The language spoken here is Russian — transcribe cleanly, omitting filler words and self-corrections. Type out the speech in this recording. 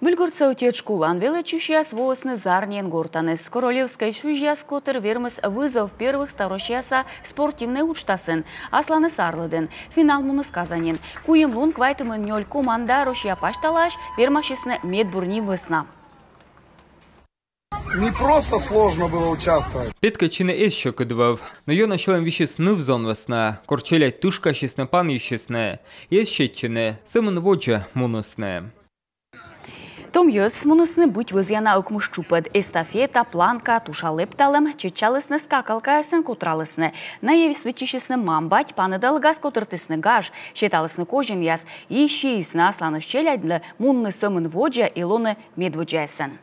Вильгорца утеч кулан величущаяс волосны зарнен гортанес. Королевской шужьяс котер вермес вызов первых старощаяса спортивный учтасын. Асланы сарлыден. Финал муны сказанен. Куем лун квайтымын нёль команда рошья пашталаш вермашисны медбурни весна. Не просто сложно было участвовать. Петка чины еще кыдвав, но ее начала вещи сны в зон весна, корчеля тушка честно пан ещесне, есть щетчины, сымын воджа мунусне. Том йос мунусны быть вызьяна укмущупед эстафета, планка, туша лепталем, чечалысны скакалка сын кутралысны. На еви свечищесны мамбать, паны далгас котыртысны гаж, считалысны кожин яс, и щеисны асланы щеля для мунны сымын воджа и лоны медводжайсын.